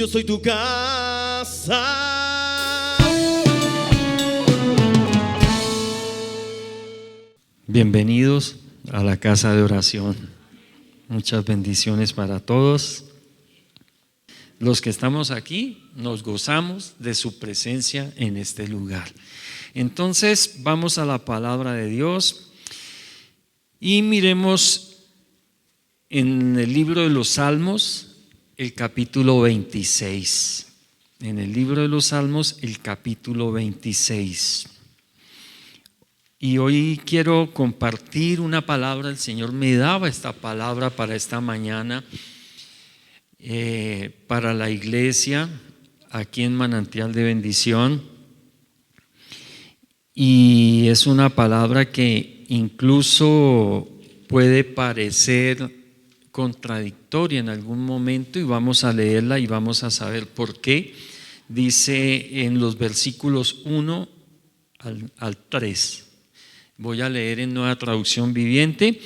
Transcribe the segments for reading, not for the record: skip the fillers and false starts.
yo soy tu casa. Bienvenidos a la casa de oración. Muchas bendiciones para todos. Los que estamos aquí nos gozamos de su presencia en este lugar. Entonces vamos a la palabra de Dios y miremos en el libro de los Salmos el capítulo 26. En el libro de los Salmos el capítulo 26. Y hoy quiero compartir una palabra. El Señor me daba esta palabra para esta mañana, para la iglesia aquí en Manantial de Bendición. Y es una palabra que incluso puede parecer contradictoria en algún momento, y vamos a leerla y vamos a saber por qué. Dice en los versículos 1 al 3. Voy a leer en Nueva Traducción Viviente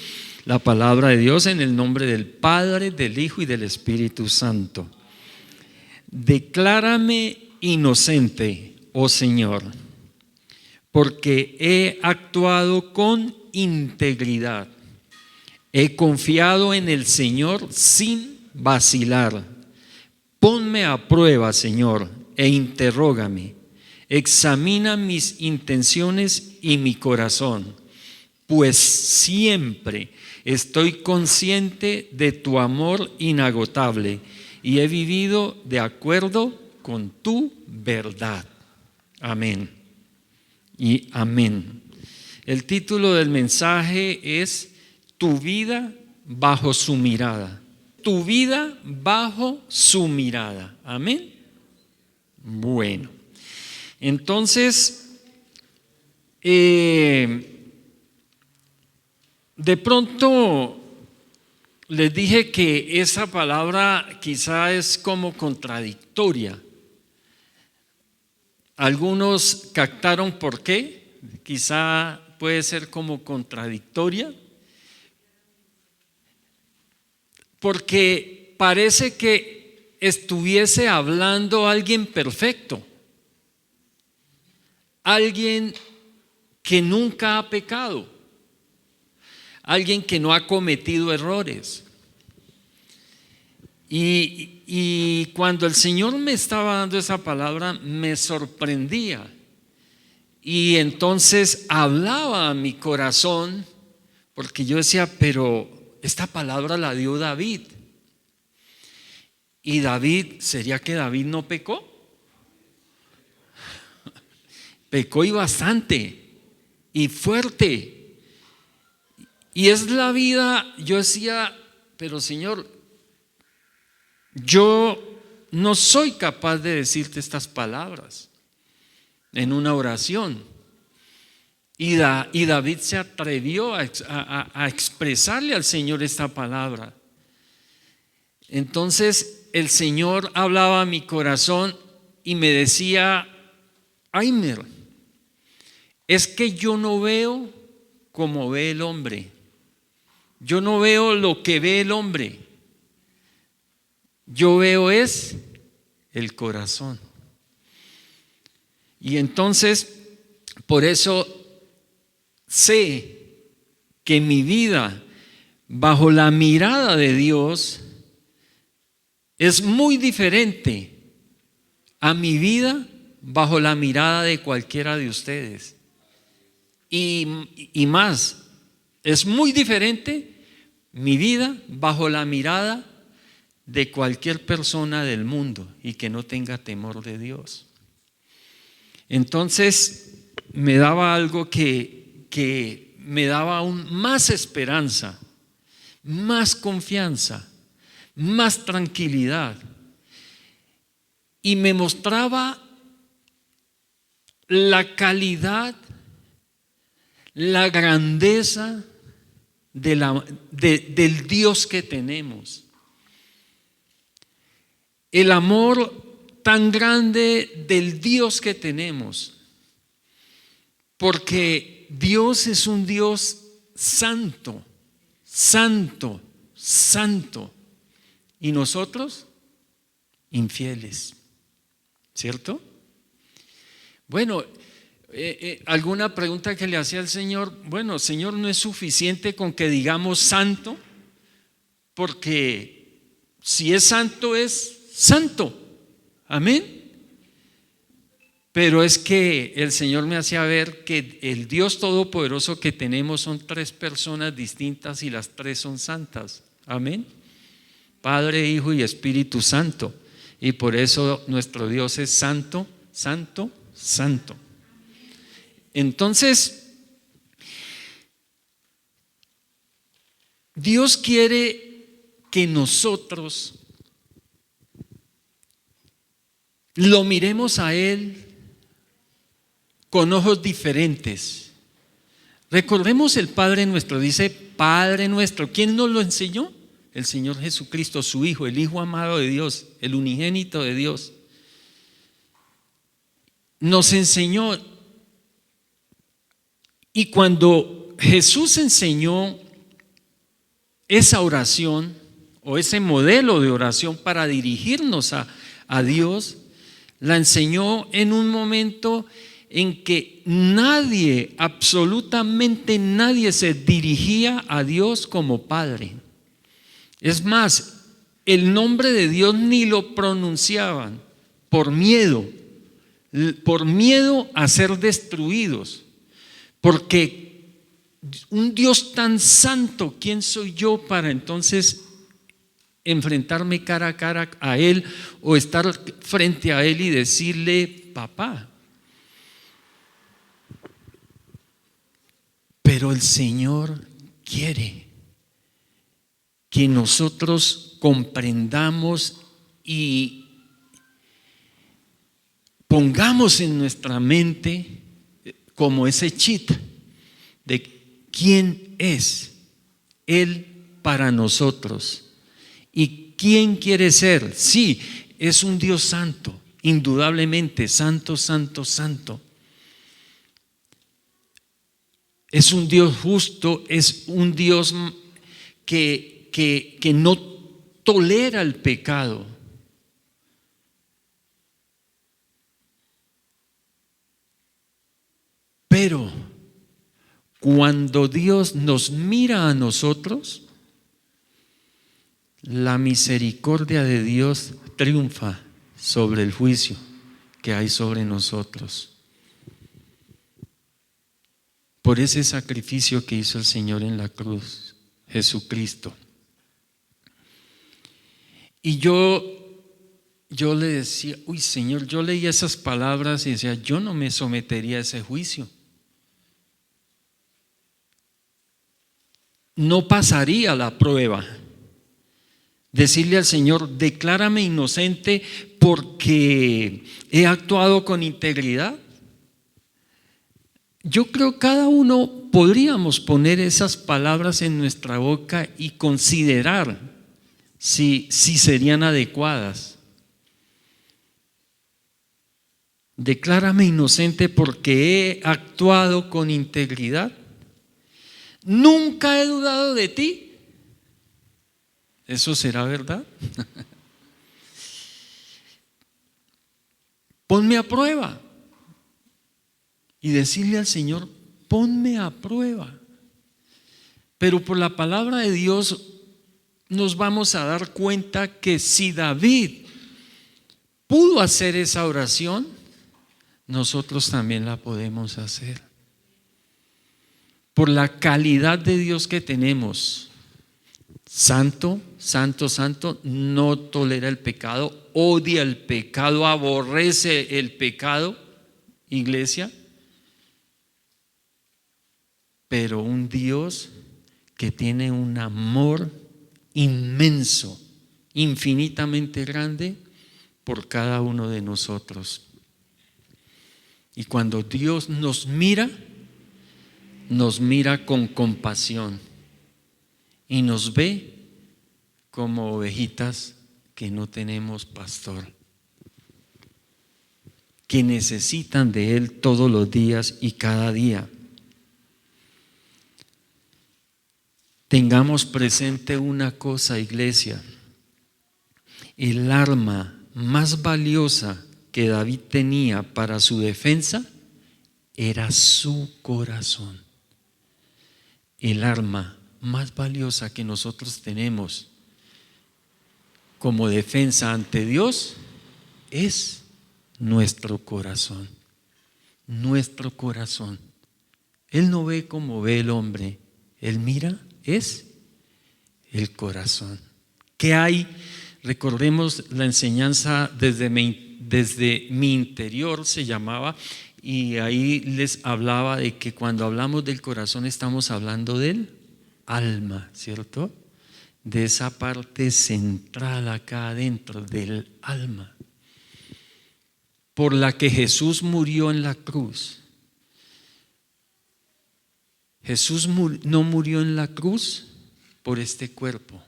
la palabra de Dios en el nombre del Padre, del Hijo y del Espíritu Santo. Declárame inocente, oh Señor, porque he actuado con integridad. He confiado en el Señor sin vacilar. Ponme a prueba, Señor, e interrógame. Examina mis intenciones y mi corazón, pues siempre estoy consciente de tu amor inagotable y he vivido de acuerdo con tu verdad. Amén y amén. El título del mensaje es Tu vida bajo su mirada. Tu vida bajo su mirada. Amén. Bueno, entonces, de pronto les dije que esa palabra quizá es como contradictoria. Algunos captaron por qué. Quizá puede ser como contradictoria, porque parece que estuviese hablando alguien perfecto, alguien que nunca ha pecado, alguien que no ha cometido errores. Y cuando el Señor me estaba dando esa palabra, me sorprendía. Y entonces hablaba a mi corazón, porque yo decía, pero esta palabra la dio David. ¿Y David, sería que David no pecó? Pecó y bastante, y fuerte. Y es la vida. Yo decía, pero Señor, yo no soy capaz de decirte estas palabras en una oración. Y David se atrevió a expresarle al Señor esta palabra. Entonces el Señor hablaba a mi corazón y me decía, Aimer, es que yo no veo como ve el hombre. Yo no veo lo que ve el hombre. Yo veo es el corazón. Y entonces, por eso sé que mi vida bajo la mirada de Dios es muy diferente a mi vida bajo la mirada de cualquiera de ustedes. Y más, es muy diferente mi vida bajo la mirada de cualquier persona del mundo y que no tenga temor de Dios. Entonces me daba algo que me daba aún más esperanza, más confianza, más tranquilidad, y me mostraba la calidad, la grandeza del Dios que tenemos, el amor tan grande del Dios que tenemos, porque Dios es un Dios santo, santo, santo, y nosotros infieles, ¿cierto? Bueno, alguna pregunta que le hacía al Señor. Bueno, Señor, no es suficiente con que digamos santo, porque si es santo, amén. Pero es que el Señor me hacía ver que el Dios todopoderoso que tenemos son tres personas distintas y las tres son santas, amén. Padre, Hijo y Espíritu Santo. Y por eso nuestro Dios es santo, santo, santo. Entonces, Dios quiere que nosotros lo miremos a Él con ojos diferentes. Recordemos el Padre Nuestro, dice Padre Nuestro. ¿Quién nos lo enseñó? El Señor Jesucristo, su Hijo, el Hijo amado de Dios, el unigénito de Dios. Nos enseñó. Y cuando Jesús enseñó esa oración o ese modelo de oración para dirigirnos a Dios, la enseñó en un momento en que nadie, absolutamente nadie se dirigía a Dios como Padre. Es más, el nombre de Dios ni lo pronunciaban por miedo a ser destruidos. Porque un Dios tan santo, ¿quién soy yo para entonces enfrentarme cara a cara a Él o estar frente a Él y decirle papá? Pero el Señor quiere que nosotros comprendamos y pongamos en nuestra mente como ese chip de quién es Él para nosotros y quién quiere ser. Sí, es un Dios santo, indudablemente, santo, santo, santo. Es un Dios justo, es un Dios que no tolera el pecado. Pero cuando Dios nos mira a nosotros, la misericordia de Dios triunfa sobre el juicio que hay sobre nosotros. Por ese sacrificio que hizo el Señor en la cruz, Jesucristo. Y yo le decía, uy Señor, yo leía esas palabras y decía, yo no me sometería a ese juicio. No pasaría la prueba. Decirle al Señor, declárame inocente porque he actuado con integridad. Yo creo que cada uno podríamos poner esas palabras en nuestra boca y considerar si serían adecuadas. Declárame inocente porque he actuado con integridad. Nunca he dudado de ti. ¿Eso será verdad? Ponme a prueba. Y decirle al Señor, ponme a prueba. Pero por la palabra de Dios nos vamos a dar cuenta que si David pudo hacer esa oración, nosotros también la podemos hacer. Por la calidad de Dios que tenemos. Santo, santo, santo, no tolera el pecado, odia el pecado, aborrece el pecado, iglesia. Pero un Dios que tiene un amor inmenso, infinitamente grande por cada uno de nosotros. Y cuando Dios nos mira con compasión y nos ve como ovejitas que no tenemos pastor, que necesitan de Él todos los días y cada día. Tengamos presente una cosa, iglesia: el arma más valiosa que David tenía para su defensa era su corazón. El arma más valiosa que nosotros tenemos como defensa ante Dios es nuestro corazón. Nuestro corazón. Él no ve como ve el hombre. Él mira, es el corazón. ¿Qué hay? Recordemos la enseñanza desde mi interior se llamaba, y ahí les hablaba de que cuando hablamos del corazón estamos hablando del alma, ¿cierto? De esa parte central acá adentro del alma, por la que Jesús murió en la cruz. Jesús no murió en la cruz por este cuerpo.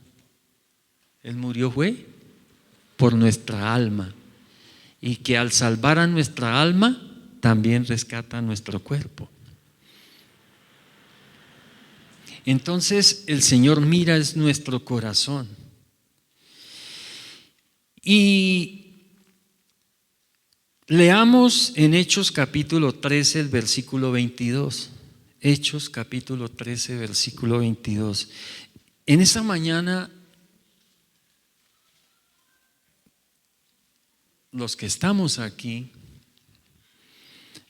Él murió fue por nuestra alma, y que al salvar a nuestra alma también rescata nuestro cuerpo. Entonces el Señor mira es nuestro corazón. Y leamos en Hechos capítulo 13 el versículo 22. Hechos capítulo 13 versículo 22. En esta mañana los que estamos aquí,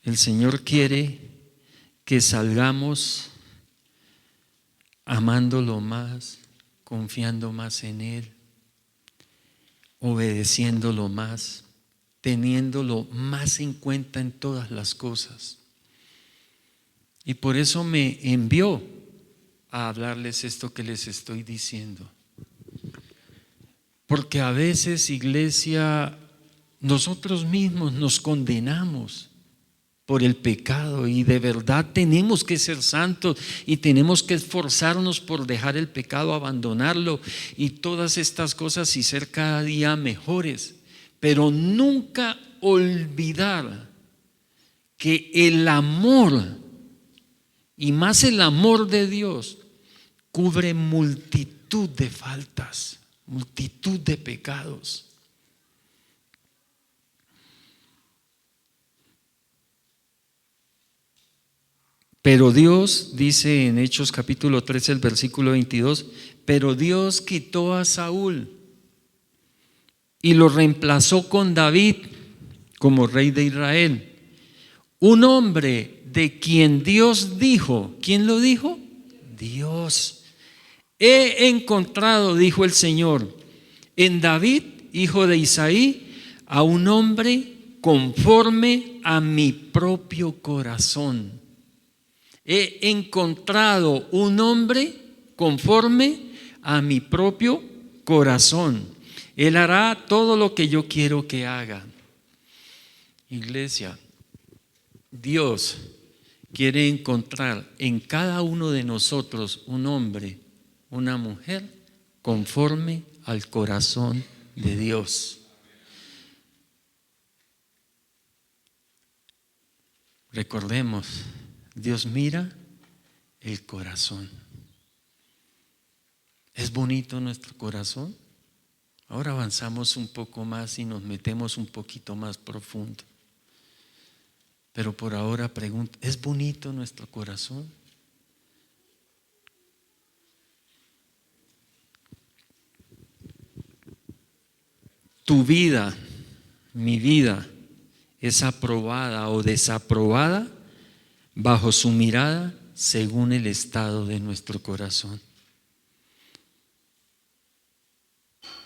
el Señor quiere que salgamos amándolo más, confiando más en Él, obedeciéndolo más, teniéndolo más en cuenta en todas las cosas. Y por eso me envió a hablarles esto que les estoy diciendo. Porque a veces, iglesia, nosotros mismos nos condenamos por el pecado, y de verdad tenemos que ser santos y tenemos que esforzarnos por dejar el pecado, abandonarlo y todas estas cosas y ser cada día mejores, pero nunca olvidar que el amor, y más el amor de Dios, cubre multitud de faltas, multitud de pecados. Pero Dios, dice en Hechos capítulo 13, el versículo 22, pero Dios quitó a Saúl y lo reemplazó con David como rey de Israel, un hombre de quien Dios dijo, ¿quién lo dijo? Dios. He encontrado, dijo el Señor, en David, hijo de Isaí, a un hombre conforme a mi propio corazón. He encontrado un hombre conforme a mi propio corazón. Él hará todo lo que yo quiero que haga. Iglesia, Dios quiere encontrar en cada uno de nosotros un hombre, una mujer conforme al corazón de Dios. Recordemos, Dios mira el corazón. ¿Es bonito nuestro corazón? Ahora avanzamos un poco más y nos metemos un poquito más profundo. Pero por ahora pregunto, ¿es bonito nuestro corazón? Tu vida, mi vida, es aprobada o desaprobada bajo su mirada según el estado de nuestro corazón.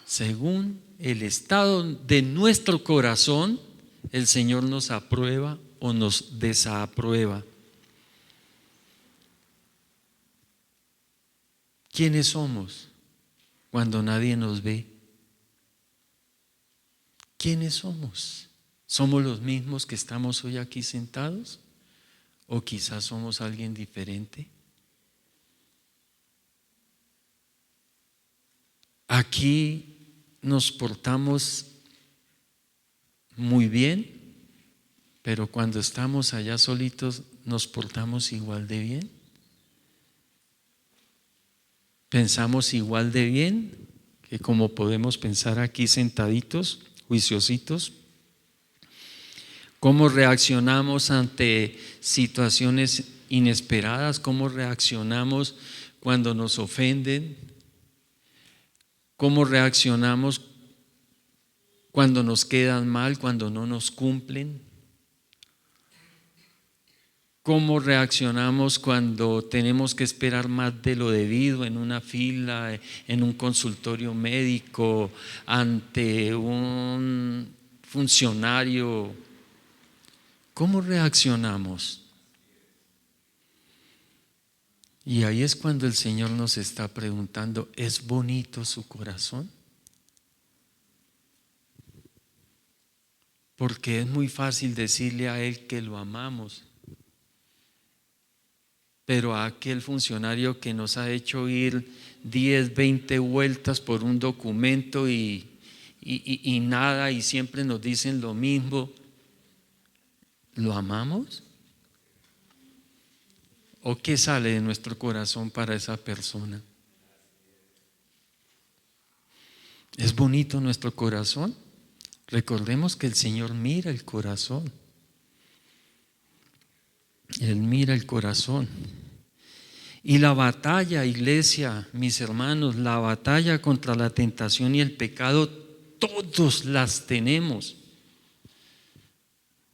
Según el estado de nuestro corazón, el Señor nos aprueba o nos desaprueba. ¿Quiénes somos cuando nadie nos ve? ¿Quiénes somos? ¿Somos los mismos que estamos hoy aquí sentados? ¿O quizás somos alguien diferente? Aquí nos portamos muy bien, pero cuando estamos allá solitos nos portamos igual de bien. Pensamos igual de bien que como podemos pensar aquí sentaditos juiciositos. ¿Cómo reaccionamos ante situaciones inesperadas? ¿Cómo reaccionamos cuando nos ofenden? ¿Cómo reaccionamos cuando nos quedan mal, cuando no nos cumplen? ¿Cómo reaccionamos cuando tenemos que esperar más de lo debido en una fila, en un consultorio médico, ante un funcionario? ¿Cómo reaccionamos? Y ahí es cuando el Señor nos está preguntando, ¿es bonito su corazón? Porque es muy fácil decirle a Él que lo amamos, pero a aquel funcionario que nos ha hecho ir 10, 20 vueltas por un documento y nada, y siempre nos dicen lo mismo, ¿lo amamos? ¿O qué sale de nuestro corazón para esa persona? ¿Es bonito nuestro corazón? Recordemos que el Señor mira el corazón. Él mira el corazón. Y la batalla, iglesia, mis hermanos, la batalla contra la tentación y el pecado, todos las tenemos.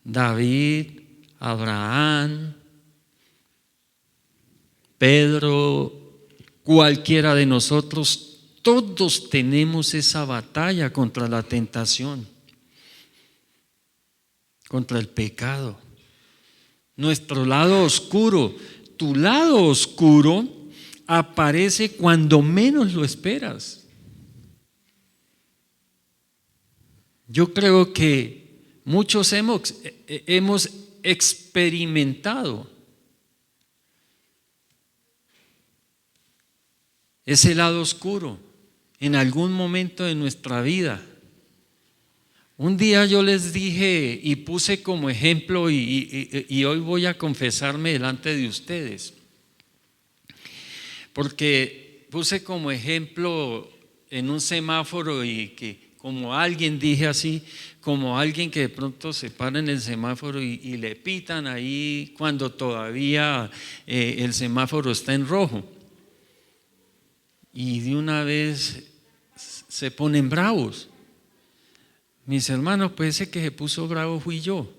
David, Abraham, Pedro, cualquiera de nosotros, todos tenemos esa batalla contra la tentación, contra el pecado. Nuestro lado oscuro, tu lado oscuro aparece cuando menos lo esperas. Yo creo que muchos hemos experimentado ese lado oscuro en algún momento de nuestra vida. Un día yo les dije y puse como ejemplo y hoy voy a confesarme delante de ustedes, porque puse como ejemplo en un semáforo y que como alguien, dije así, como alguien que de pronto se para en el semáforo y le pitan ahí cuando todavía el semáforo está en rojo y de una vez se ponen bravos. Mis hermanos, pues ese que se puso bravo fui yo.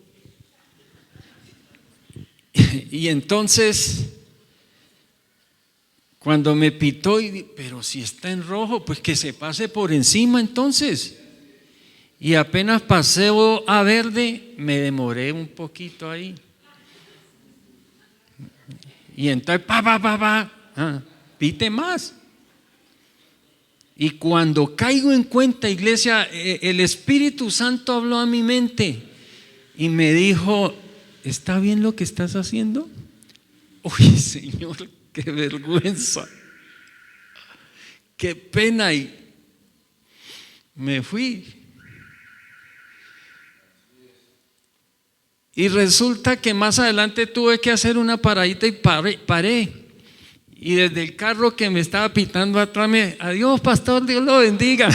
Y entonces, cuando me pitó, pero si está en rojo, pues que se pase por encima entonces. Y apenas pasé a verde, me demoré un poquito ahí. Y entonces, pite más. Y cuando caigo en cuenta, iglesia, el Espíritu Santo habló a mi mente y me dijo, ¿está bien lo que estás haciendo? Uy, Señor, qué vergüenza, qué pena. Y me fui. Y resulta que más adelante tuve que hacer una paradita y paré. Y desde el carro que me estaba pitando atrás adiós pastor, Dios lo bendiga.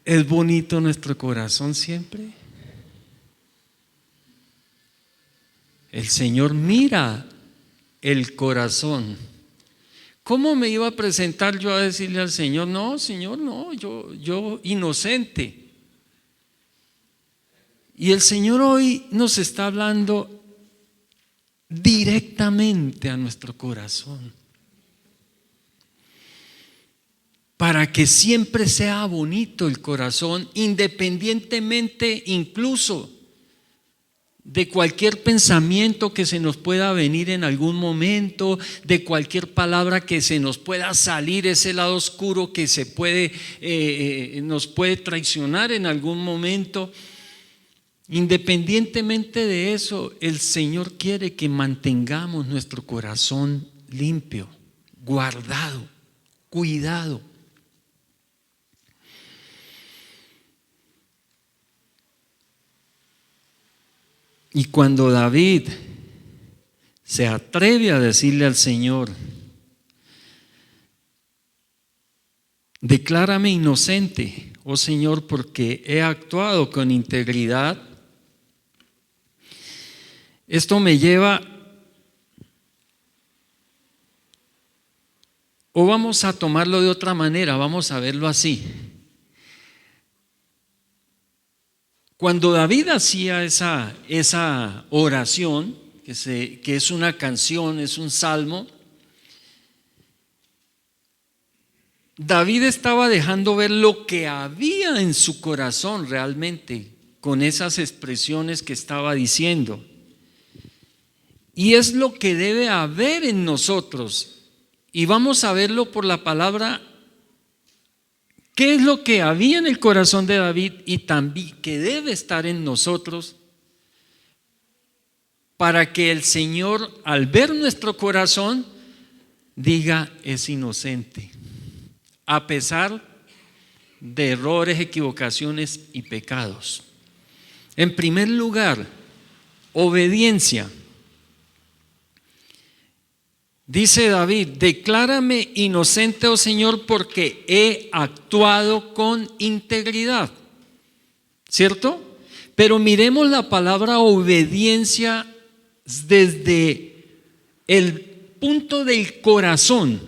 ¿Es bonito nuestro corazón siempre? El Señor mira el corazón. ¿Cómo me iba a presentar yo a decirle al Señor, no, Señor, no, yo inocente? Y el Señor hoy nos está hablando directamente a nuestro corazón, para que siempre sea bonito el corazón, independientemente incluso de cualquier pensamiento que se nos pueda venir en algún momento, de cualquier palabra que se nos pueda salir, ese lado oscuro que se puede, nos puede traicionar en algún momento. Independientemente de eso, el Señor quiere que mantengamos nuestro corazón limpio, guardado, cuidado. Y cuando David se atreve a decirle al Señor: declárame inocente, oh Señor, porque he actuado con integridad. Esto me lleva, o vamos a tomarlo de otra manera, vamos a verlo así. Cuando David hacía esa oración, que es una canción, es un salmo, David estaba dejando ver lo que había en su corazón realmente con esas expresiones que estaba diciendo. Y es lo que debe haber en nosotros. Y vamos a verlo por la palabra. ¿Qué es lo que había en el corazón de David y también que debe estar en nosotros? Para que el Señor, al ver nuestro corazón, diga: es inocente, a pesar de errores, equivocaciones y pecados. En primer lugar, obediencia. Dice David: declárame inocente, oh Señor, porque he actuado con integridad. ¿Cierto? Pero miremos la palabra obediencia desde el punto del corazón.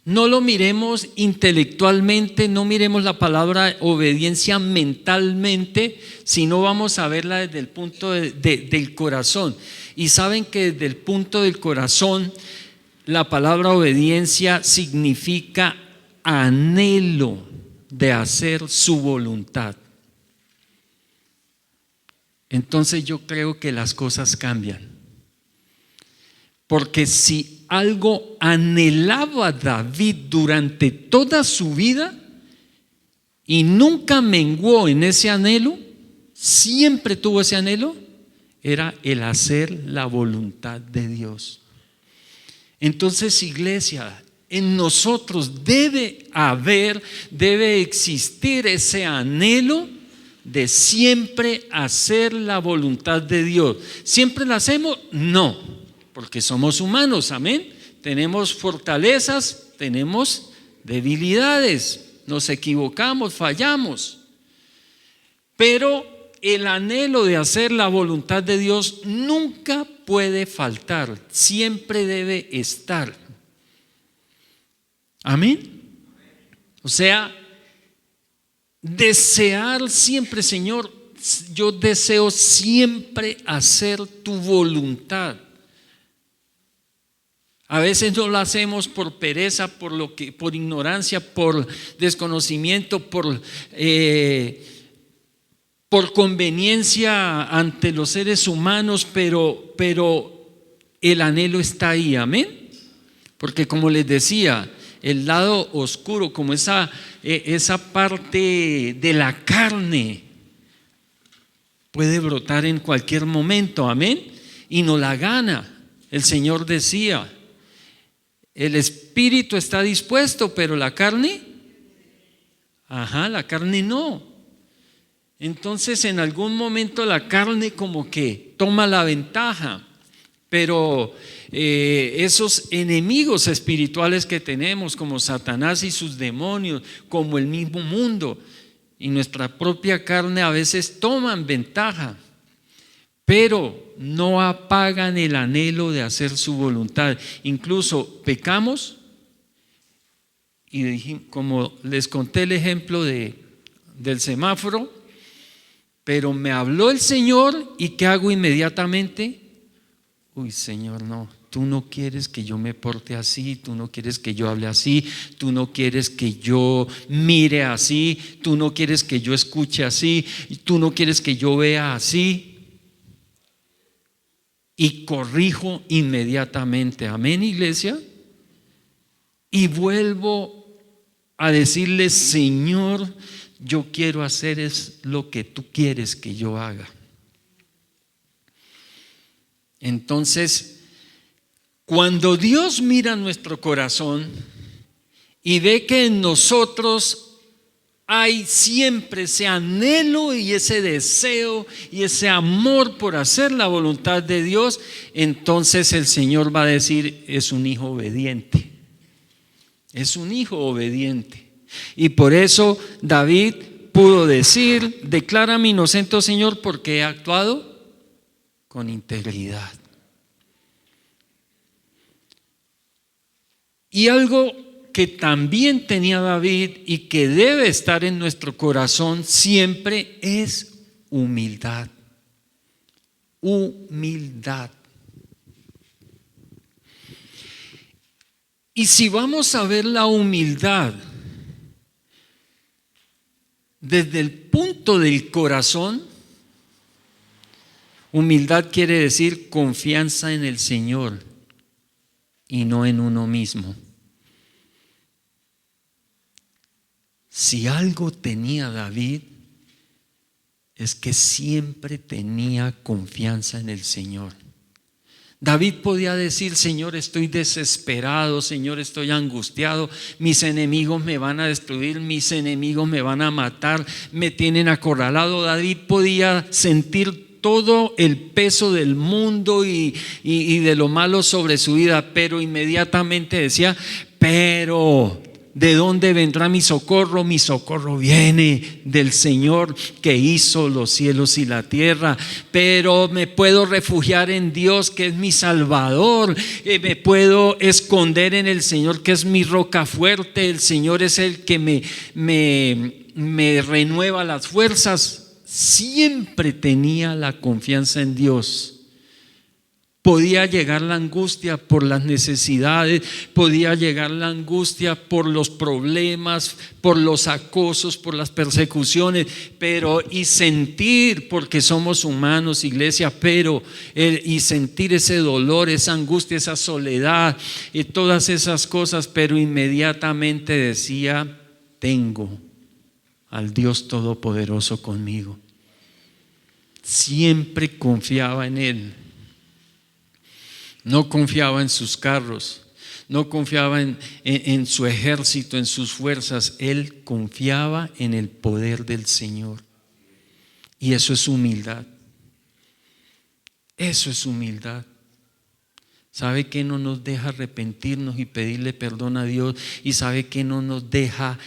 No lo miremos intelectualmente, no miremos la palabra obediencia mentalmente, sino vamos a verla desde el punto del corazón. Y saben que desde el punto del corazón, la palabra obediencia significa anhelo de hacer su voluntad. Entonces yo creo que las cosas cambian. Porque si algo anhelaba David durante toda su vida y nunca menguó en ese anhelo, siempre tuvo ese anhelo, era el hacer la voluntad de Dios. Entonces, iglesia, en nosotros debe existir ese anhelo de siempre hacer la voluntad de Dios. ¿Siempre la hacemos? No, porque somos humanos, amén. Tenemos fortalezas, tenemos debilidades, nos equivocamos, fallamos. Pero el anhelo de hacer la voluntad de Dios nunca puede faltar, siempre debe estar. Amén. O sea, desear siempre: Señor, yo deseo siempre hacer tu voluntad. A veces no lo hacemos por pereza, por ignorancia, por desconocimiento, por conveniencia ante los seres humanos, pero el anhelo está ahí, amén. Porque como les decía, el lado oscuro, como esa parte de la carne, puede brotar en cualquier momento, amén, y no la gana. El Señor decía: el espíritu está dispuesto, pero la carne, la carne no. Entonces en algún momento la carne como que toma la ventaja, pero esos enemigos espirituales que tenemos, como Satanás y sus demonios, como el mismo mundo y nuestra propia carne, a veces toman ventaja, pero no apagan el anhelo de hacer su voluntad. Incluso pecamos y como les conté el ejemplo del semáforo, pero me habló el Señor y ¿qué hago inmediatamente? Uy, Señor, no, tú no quieres que yo me porte así, tú no quieres que yo hable así, tú no quieres que yo mire así, tú no quieres que yo escuche así, tú no quieres que yo vea así. Y corrijo inmediatamente, amén, iglesia. Y vuelvo a decirle: Señor, yo quiero hacer es lo que tú quieres que yo haga. Entonces, cuando Dios mira nuestro corazón y ve que en nosotros hay siempre ese anhelo y ese deseo y ese amor por hacer la voluntad de Dios, entonces el Señor va a decir, es un hijo obediente. Es un hijo obediente. Y por eso David pudo decir, declárame inocente, oh Señor, porque he actuado con integridad. Y algo que también tenía David y que debe estar en nuestro corazón siempre es humildad. Humildad. Y si vamos a ver la humildad desde el punto del corazón, humildad quiere decir confianza en el Señor y no en uno mismo. Si algo tenía David, es que siempre tenía confianza en el Señor. David podía decir, Señor, estoy desesperado, Señor, estoy angustiado, mis enemigos me van a destruir, mis enemigos me van a matar, me tienen acorralado. David podía sentir todo el peso del mundo y de lo malo sobre su vida, pero inmediatamente decía, pero ¿de dónde vendrá mi socorro? Mi socorro viene del Señor que hizo los cielos y la tierra. Pero me puedo refugiar en Dios, que es mi Salvador. Me puedo esconder en el Señor, que es mi roca fuerte. El Señor es el que me renueva las fuerzas. Siempre tenía la confianza en Dios. Podía llegar la angustia por las necesidades, podía llegar la angustia por los problemas, por los acosos, por las persecuciones, pero y sentir, porque somos humanos, iglesia, pero y sentir ese dolor, esa angustia, esa soledad y todas esas cosas, pero inmediatamente decía, tengo al Dios Todopoderoso conmigo. Siempre confiaba en Él. No confiaba en sus carros, no confiaba en su ejército, en sus fuerzas. Él confiaba en el poder del Señor. Y eso es humildad. Eso es humildad. ¿Sabe qué no nos deja arrepentirnos y pedirle perdón a Dios? ¿Y sabe qué no nos deja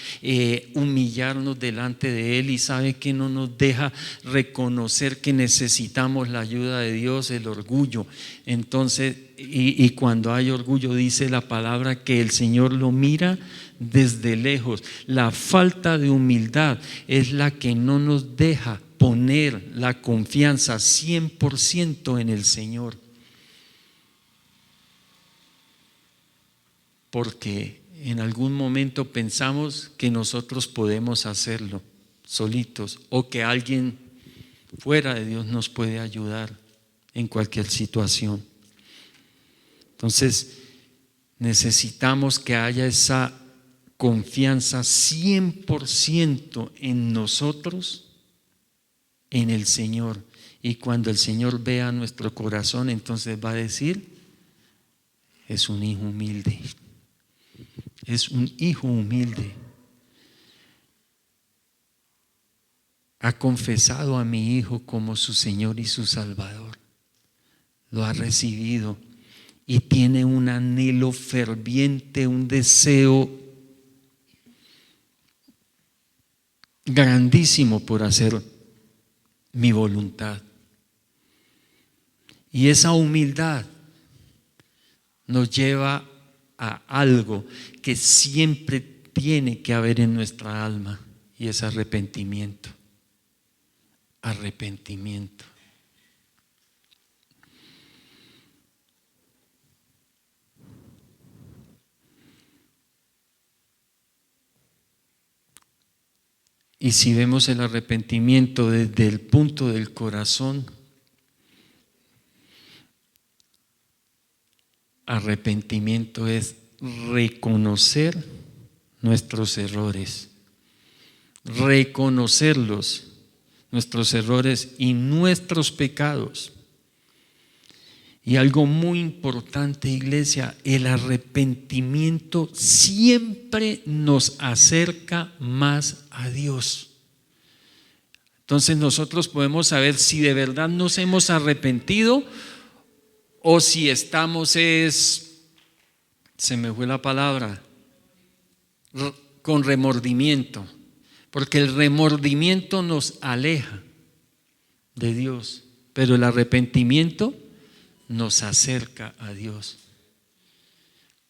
humillarnos delante de Él? ¿Y sabe qué no nos deja reconocer que necesitamos la ayuda de Dios? El orgullo. Entonces, y cuando hay orgullo, dice la palabra que el Señor lo mira desde lejos. La falta de humildad es la que no nos deja poner la confianza 100% en el Señor. Porque en algún momento pensamos que nosotros podemos hacerlo solitos o que alguien fuera de Dios nos puede ayudar en cualquier situación. Entonces necesitamos que haya esa confianza 100% en nosotros, en el Señor. Y cuando el Señor vea nuestro corazón, entonces va a decir, es un hijo humilde. Es un hijo humilde. Ha confesado a mi hijo como su Señor y su Salvador. Lo ha recibido y tiene un anhelo ferviente, un deseo grandísimo por hacer mi voluntad. Y esa humildad nos lleva a algo que siempre tiene que haber en nuestra alma, y es arrepentimiento. Arrepentimiento. Y si vemos el arrepentimiento desde el punto del corazón, arrepentimiento es reconocer nuestros errores, reconocerlos, nuestros errores y nuestros pecados. Y algo muy importante, iglesia, el arrepentimiento siempre nos acerca más a Dios. Entonces nosotros podemos saber si de verdad nos hemos arrepentido o si estamos se me fue la palabra, con remordimiento. Porque el remordimiento nos aleja de Dios, pero el arrepentimiento nos acerca a Dios.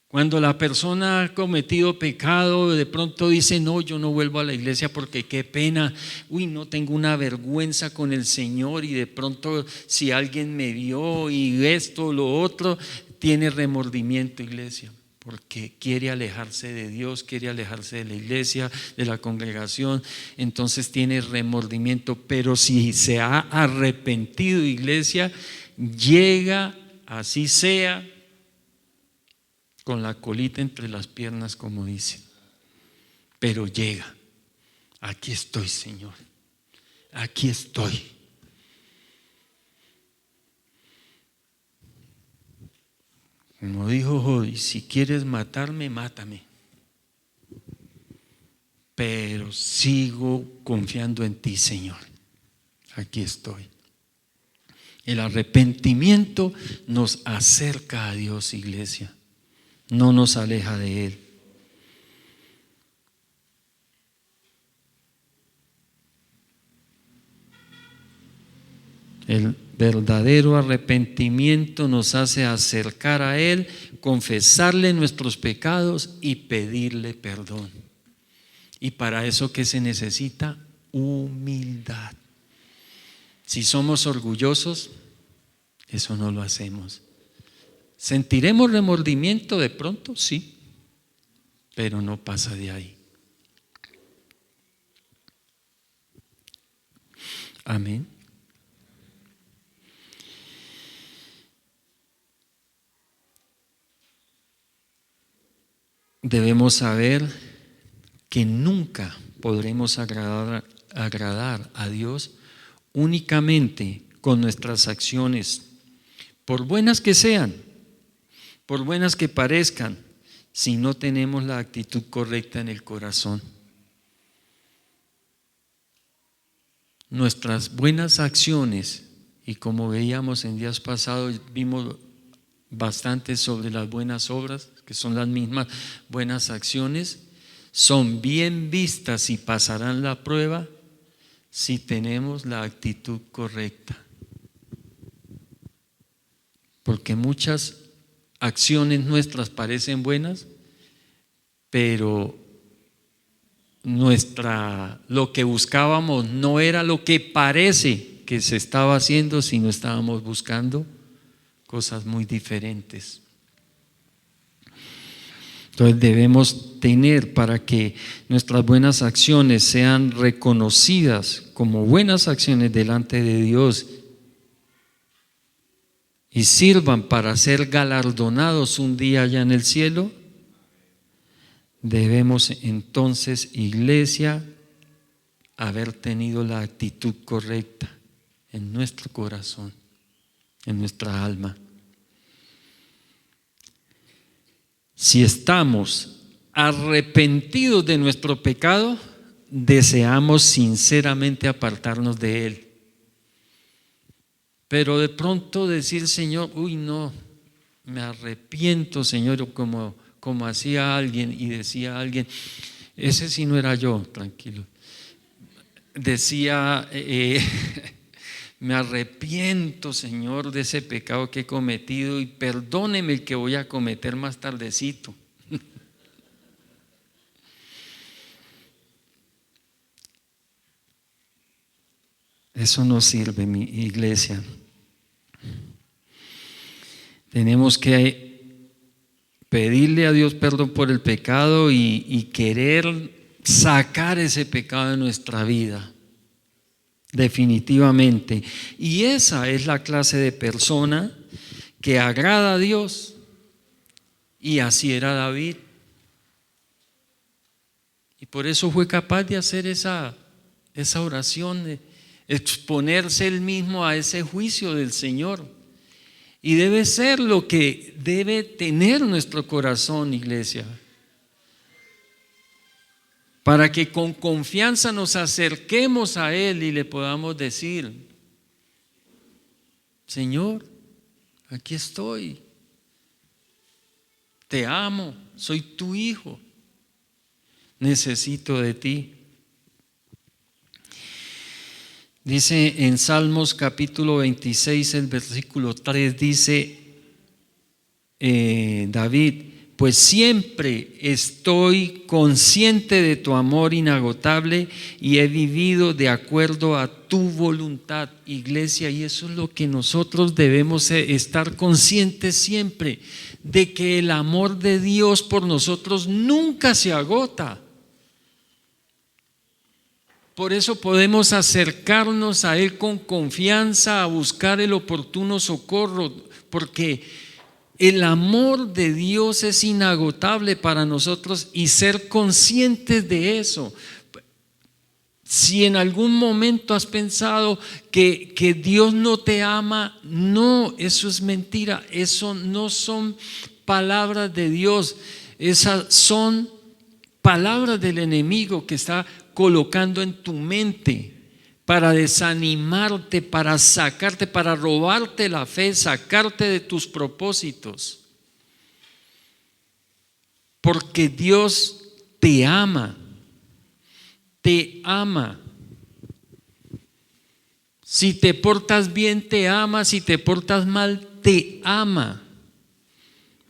Cuando la persona ha cometido pecado, de pronto dice: no, yo no vuelvo a la iglesia porque qué pena, no tengo una vergüenza con el Señor, y de pronto si alguien me vio y esto, lo otro, tiene remordimiento, iglesia, porque quiere alejarse de Dios, quiere alejarse de la iglesia, de la congregación, entonces tiene remordimiento. Pero si se ha arrepentido, iglesia, llega, así sea, con la colita entre las piernas, como dice, pero llega. Aquí estoy, Señor, aquí estoy. Como dijo Jodi, si quieres matarme, mátame, pero sigo confiando en ti, Señor. Aquí estoy. El arrepentimiento nos acerca a Dios, iglesia, no nos aleja de Él. El verdadero arrepentimiento nos hace acercar a Él, confesarle nuestros pecados y pedirle perdón. Y para eso, ¿qué se necesita? Humildad. Si somos orgullosos, eso no lo hacemos. ¿Sentiremos remordimiento de pronto? Sí, pero no pasa de ahí. Amén. Debemos saber que nunca podremos agradar a Dios únicamente con nuestras acciones, por buenas que sean, por buenas que parezcan, si no tenemos la actitud correcta en el corazón. Nuestras buenas acciones, y como veíamos en días pasados, vimos bastante sobre las buenas obras, que son las mismas buenas acciones, son bien vistas y pasarán la prueba si tenemos la actitud correcta. Porque muchas acciones nuestras parecen buenas, pero lo que buscábamos no era lo que parece que se estaba haciendo, sino estábamos buscando cosas muy diferentes. Entonces debemos tener, para que nuestras buenas acciones sean reconocidas como buenas acciones delante de Dios y sirvan para ser galardonados un día allá en el cielo, debemos entonces, iglesia, haber tenido la actitud correcta en nuestro corazón, en nuestra alma. Si estamos arrepentidos de nuestro pecado, deseamos sinceramente apartarnos de él. Pero de pronto decir: Señor, no, me arrepiento, Señor, como hacía alguien, y decía alguien, ese sí no era yo, tranquilo, decía, me arrepiento, Señor, de ese pecado que he cometido, y perdóneme el que voy a cometer más tardecito. Eso no sirve, mi iglesia. Tenemos que pedirle a Dios perdón por el pecado y querer sacar ese pecado de nuestra vida, definitivamente. Y esa es la clase de persona que agrada a Dios, y así era David. Y por eso fue capaz de hacer esa oración, de exponerse él mismo a ese juicio del Señor. Y debe ser lo que debe tener nuestro corazón, iglesia, para que con confianza nos acerquemos a Él y le podamos decir: Señor, aquí estoy, te amo, soy tu hijo, necesito de ti. Dice en Salmos capítulo 26, el versículo 3, dice David: pues siempre estoy consciente de tu amor inagotable y he vivido de acuerdo a tu voluntad. Iglesia, y eso es lo que nosotros debemos estar conscientes siempre, de que el amor de Dios por nosotros nunca se agota. Por eso podemos acercarnos a Él con confianza, a buscar el oportuno socorro, porque el amor de Dios es inagotable para nosotros, y ser conscientes de eso. Si en algún momento has pensado que Dios no te ama, no, eso es mentira. Eso no son palabras de Dios, esas son palabras del enemigo que está colocando en tu mente para desanimarte, para sacarte, para robarte la fe, sacarte de tus propósitos. Porque Dios te ama, te ama. Si te portas bien, te ama; si te portas mal, te ama.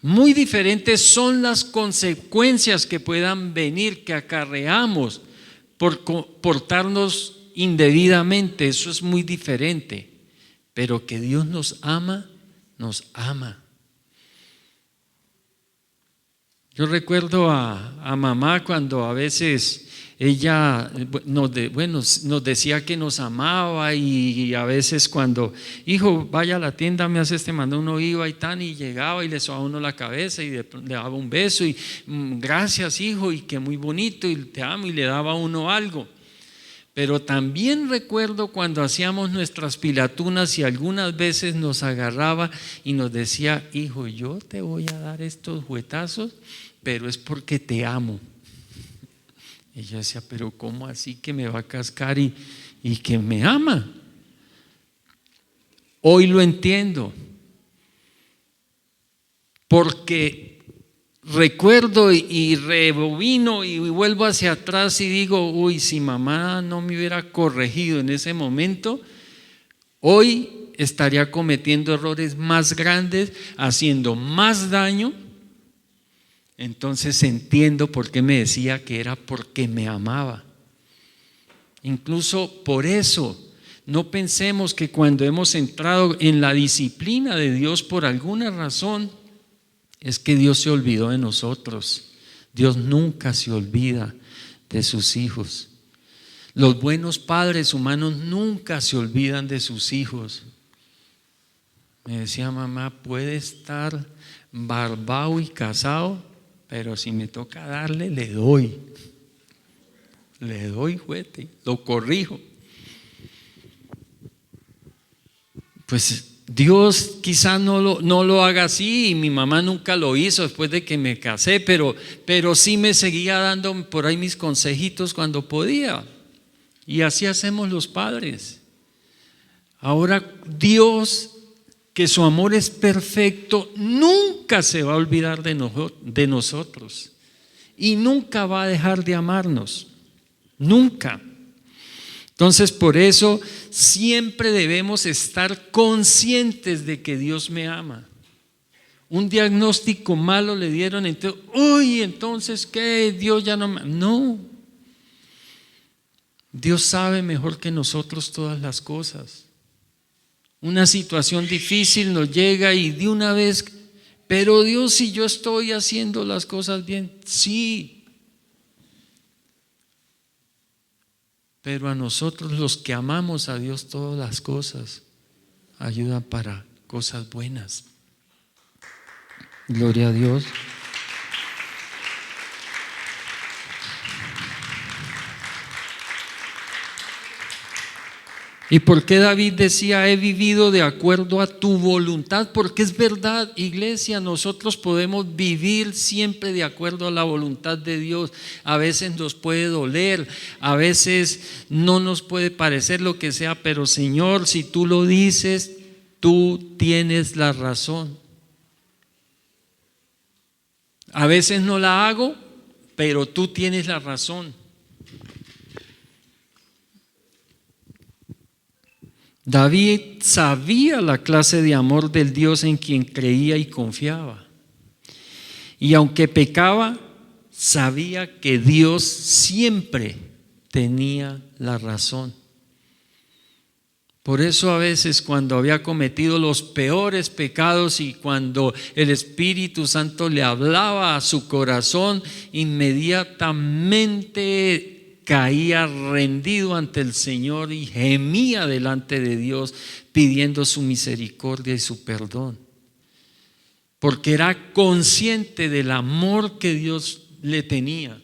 Muy diferentes son las consecuencias que puedan venir, que acarreamos por portarnos indebidamente. Eso es muy diferente. Pero que Dios nos ama, nos ama. Yo recuerdo a mamá cuando a veces ella nos decía que nos amaba, y a veces cuando: hijo, vaya a la tienda, me hace este mandado, uno iba y llegaba y le sobaba uno la cabeza y le daba un beso y gracias, hijo, y que muy bonito, y te amo, y le daba a uno algo. Pero también recuerdo cuando hacíamos nuestras pilatunas y algunas veces nos agarraba y nos decía: hijo, yo te voy a dar estos juetazos, pero es porque te amo. Y yo decía: pero ¿cómo así que me va a cascar y que me ama? Hoy lo entiendo, porque recuerdo y rebobino y vuelvo hacia atrás y digo: uy, si mamá no me hubiera corregido en ese momento, hoy estaría cometiendo errores más grandes, haciendo más daño. Entonces entiendo por qué me decía que era porque me amaba. Incluso por eso, no pensemos que cuando hemos entrado en la disciplina de Dios por alguna razón, es que Dios se olvidó de nosotros. Dios nunca se olvida de sus hijos. Los buenos padres humanos nunca se olvidan de sus hijos. Me decía mamá: puede estar barbado y casado, pero si me toca darle, le doy juguete, lo corrijo. Pues Dios quizá no lo haga así, y mi mamá nunca lo hizo después de que me casé, pero sí me seguía dando por ahí mis consejitos cuando podía, y así hacemos los padres. Ahora Dios, que su amor es perfecto, nunca se va a olvidar de nosotros, y nunca va a dejar de amarnos, nunca. Entonces, por eso siempre debemos estar conscientes de que Dios me ama. Un diagnóstico malo le dieron, entonces ¿qué? Dios ya no me... No, Dios sabe mejor que nosotros todas las cosas. Una situación difícil nos llega y de una vez: pero Dios, si yo estoy haciendo las cosas bien. Sí, pero a nosotros, los que amamos a Dios, todas las cosas ayudan para cosas buenas. Gloria a Dios. ¿Y por qué David decía, he vivido de acuerdo a tu voluntad? Porque es verdad, iglesia, nosotros podemos vivir siempre de acuerdo a la voluntad de Dios. A veces nos puede doler, a veces no nos puede parecer lo que sea, pero Señor, si tú lo dices, tú tienes la razón. A veces no la hago, pero tú tienes la razón. David sabía la clase de amor del Dios en quien creía y confiaba. Y aunque pecaba, sabía que Dios siempre tenía la razón. Por eso a veces cuando había cometido los peores pecados y cuando el Espíritu Santo le hablaba a su corazón, inmediatamente caía rendido ante el Señor y gemía delante de Dios pidiendo su misericordia y su perdón. Porque era consciente del amor que Dios le tenía.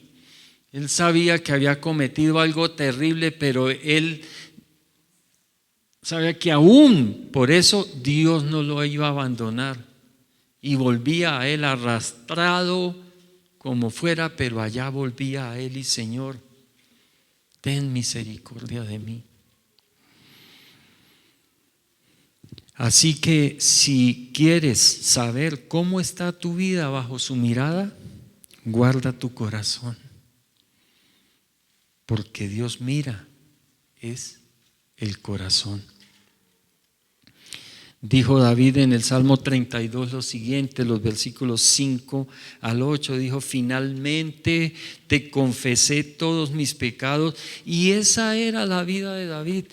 Él sabía que había cometido algo terrible, pero él sabía que aún por eso Dios no lo iba a abandonar. Y volvía a él arrastrado como fuera, pero allá volvía a él y Señor, ten misericordia de mí. Así que si quieres saber cómo está tu vida bajo su mirada, guarda tu corazón. Porque Dios mira es el corazón. Dijo David en el Salmo 32 lo siguiente, los versículos 5 al 8, dijo, finalmente te confesé todos mis pecados, y esa era la vida de David.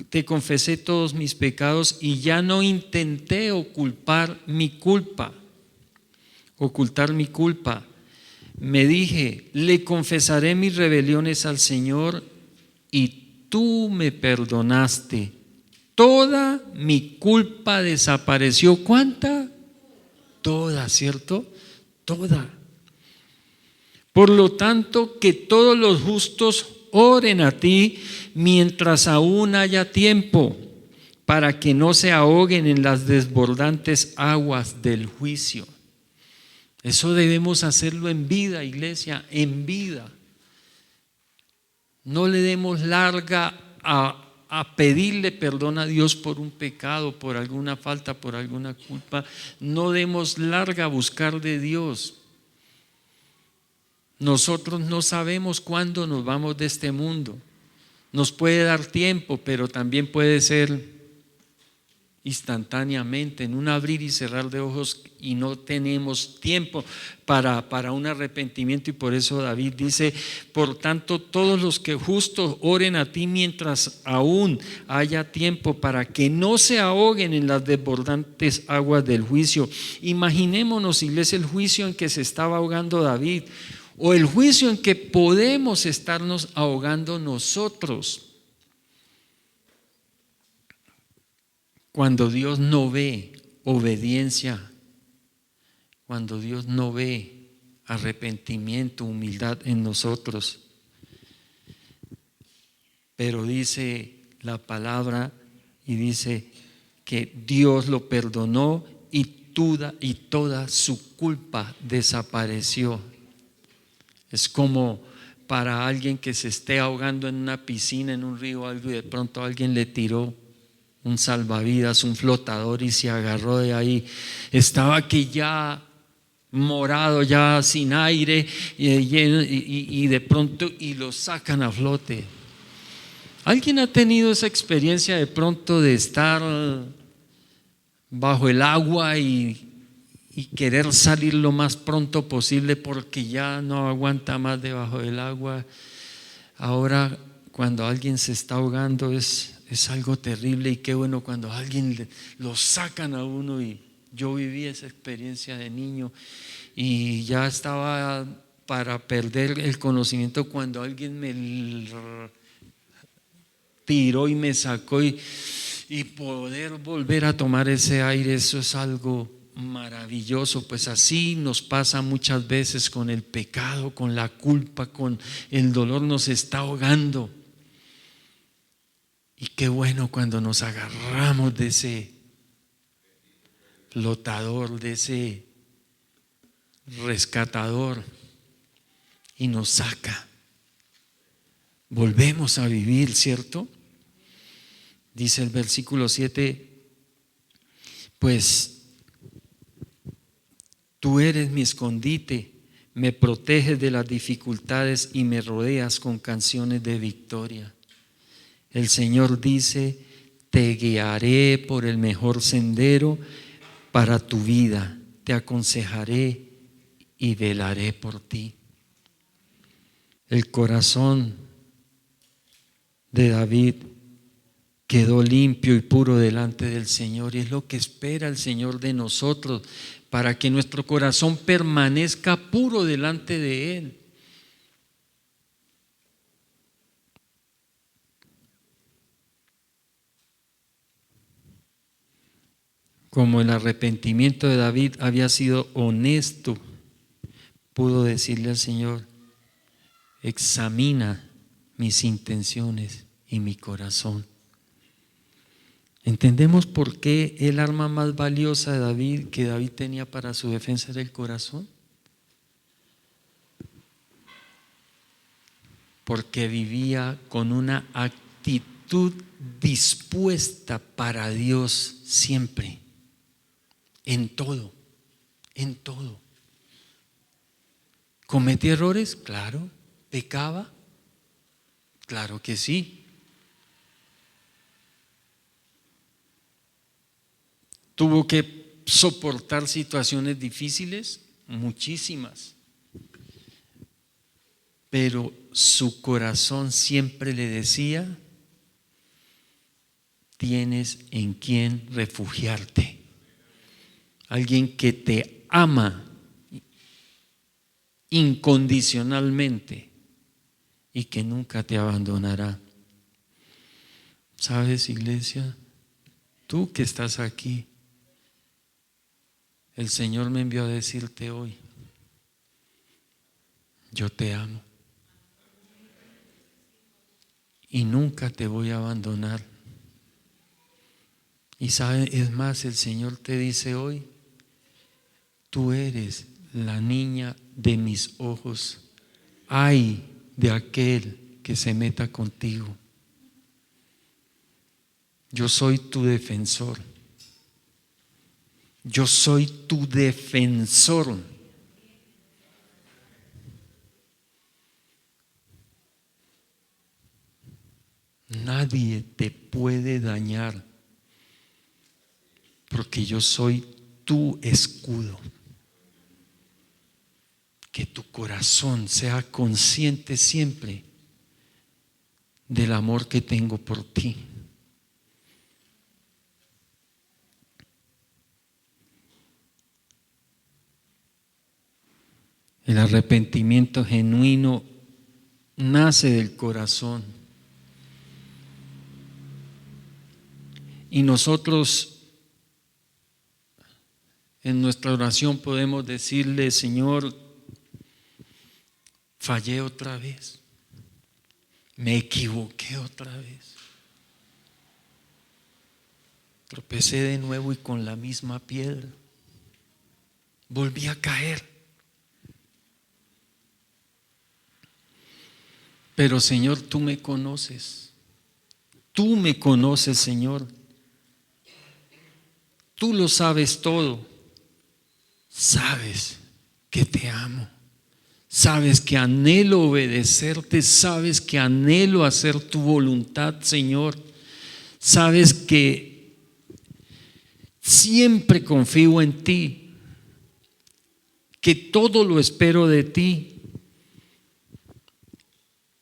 Te confesé todos mis pecados y ya no intenté ocultar mi culpa. Me dije, le confesaré mis rebeliones al Señor y tú me perdonaste. Toda mi culpa desapareció. ¿Cuánta? Toda, ¿cierto? Toda. Por lo tanto, que todos los justos oren a ti mientras aún haya tiempo, para que no se ahoguen en las desbordantes aguas del juicio. Eso debemos hacerlo en vida, iglesia, en vida. No le demos larga a pedirle perdón a Dios por un pecado, por alguna falta, por alguna culpa. No demos larga a buscar de Dios. Nosotros no sabemos cuándo nos vamos de este mundo. Nos puede dar tiempo, pero también puede ser instantáneamente, en un abrir y cerrar de ojos, y no tenemos tiempo para un arrepentimiento. Y por eso David dice, por tanto, todos los que justos oren a ti mientras aún haya tiempo, para que no se ahoguen en las desbordantes aguas del juicio. Imaginémonos, iglesia, el juicio en que se estaba ahogando David, o el juicio en que podemos estarnos ahogando nosotros, cuando Dios no ve obediencia, cuando Dios no ve arrepentimiento, humildad en nosotros. Pero dice la palabra y dice que Dios lo perdonó y toda su culpa desapareció. Es como para alguien que se esté ahogando en una piscina, en un río, algo, y de pronto alguien le tiró un salvavidas, un flotador, y se agarró de ahí. Estaba que ya morado, ya sin aire, y de pronto y lo sacan a flote. ¿Alguien ha tenido esa experiencia de pronto de estar bajo el agua y querer salir lo más pronto posible porque ya no aguanta más debajo del agua? Ahora, cuando alguien se está ahogando es algo terrible, y qué bueno cuando alguien lo sacan a uno. Y yo viví esa experiencia de niño y ya estaba para perder el conocimiento cuando alguien me tiró y me sacó, y poder volver a tomar ese aire, eso es algo maravilloso. Pues así nos pasa muchas veces con el pecado, con la culpa, con el dolor, nos está ahogando. Y qué bueno cuando nos agarramos de ese flotador, de ese rescatador y nos saca. Volvemos a vivir, ¿cierto? Dice el versículo 7, pues tú eres mi escondite, me proteges de las dificultades y me rodeas con canciones de victoria. El Señor dice, te guiaré por el mejor sendero para tu vida, te aconsejaré y velaré por ti. El corazón de David quedó limpio y puro delante del Señor, y es lo que espera el Señor de nosotros, para que nuestro corazón permanezca puro delante de Él. Como el arrepentimiento de David había sido honesto, pudo decirle al Señor, examina mis intenciones y mi corazón. ¿Entendemos por qué el arma más valiosa de David que David tenía para su defensa era el corazón? Porque vivía con una actitud dispuesta para Dios siempre, en todo, en todo. ¿Cometí errores? Claro. ¿Pecaba? Claro que sí. ¿Tuvo que soportar situaciones difíciles? Muchísimas. Pero su corazón siempre le decía, tienes en quien refugiarte. Alguien que te ama incondicionalmente y que nunca te abandonará. ¿Sabes, iglesia? Tú que estás aquí, el Señor me envió a decirte hoy, yo te amo y nunca te voy a abandonar. Y sabes, es más, el Señor te dice hoy, tú eres la niña de mis ojos. Ay de aquel que se meta contigo. Yo soy tu defensor. Yo soy tu defensor. Nadie te puede dañar porque yo soy tu escudo. Que tu corazón sea consciente siempre del amor que tengo por ti. El arrepentimiento genuino nace del corazón. Y nosotros en nuestra oración podemos decirle, Señor, fallé otra vez, me equivoqué otra vez, tropecé de nuevo y con la misma piedra, volví a caer. Pero Señor, tú me conoces, Señor, tú lo sabes todo, sabes que te amo. Sabes que anhelo obedecerte, sabes que anhelo hacer tu voluntad, Señor. Sabes que siempre confío en ti, que todo lo espero de ti.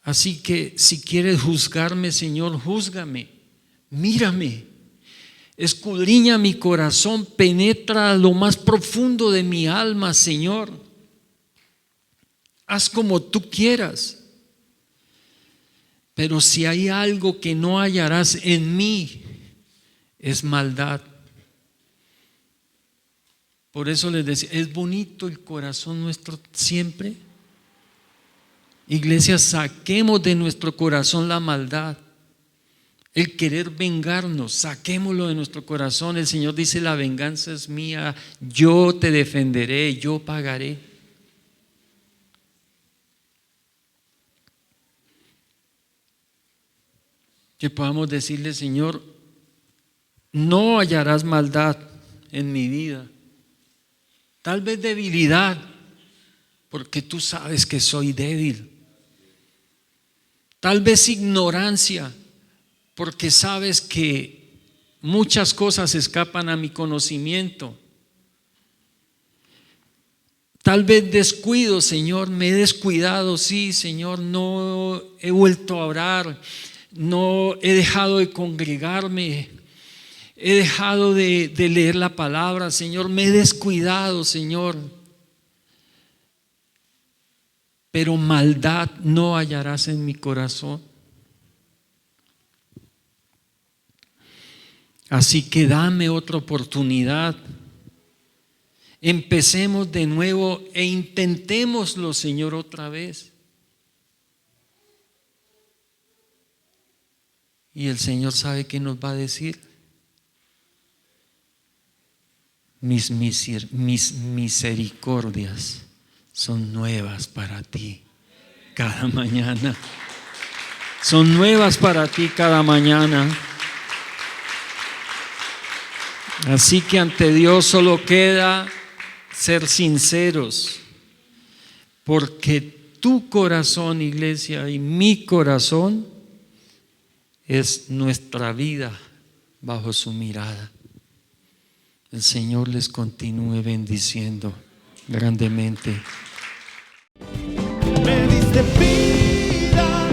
Así que si quieres juzgarme, Señor, júzgame, mírame, escudriña mi corazón, penetra lo más profundo de mi alma, Señor. Haz como tú quieras, pero si hay algo que no hallarás en mí, es maldad. Por eso les decía, es bonito el corazón nuestro siempre. Iglesia, saquemos de nuestro corazón la maldad, el querer vengarnos, saquémoslo de nuestro corazón. El Señor dice: la venganza es mía, yo te defenderé, yo pagaré. Que podamos decirle: Señor, no hallarás maldad en mi vida, tal vez debilidad, porque tú sabes que soy débil. Tal vez ignorancia, porque sabes que muchas cosas escapan a mi conocimiento. Tal vez descuido, Señor, me he descuidado, sí, Señor, no he vuelto a orar, no he dejado de congregarme, he dejado de leer la palabra, Señor, me he descuidado, Señor. Pero maldad no hallarás en mi corazón. Así que dame otra oportunidad. Empecemos de nuevo e intentémoslo, Señor, otra vez. Y el Señor sabe qué nos va a decir. Mis misericordias son nuevas para ti cada mañana. Son nuevas para ti cada mañana. Así que ante Dios solo queda ser sinceros, porque tu corazón, iglesia, y mi corazón es nuestra vida bajo su mirada. El Señor les continúe bendiciendo grandemente. Me diste vida.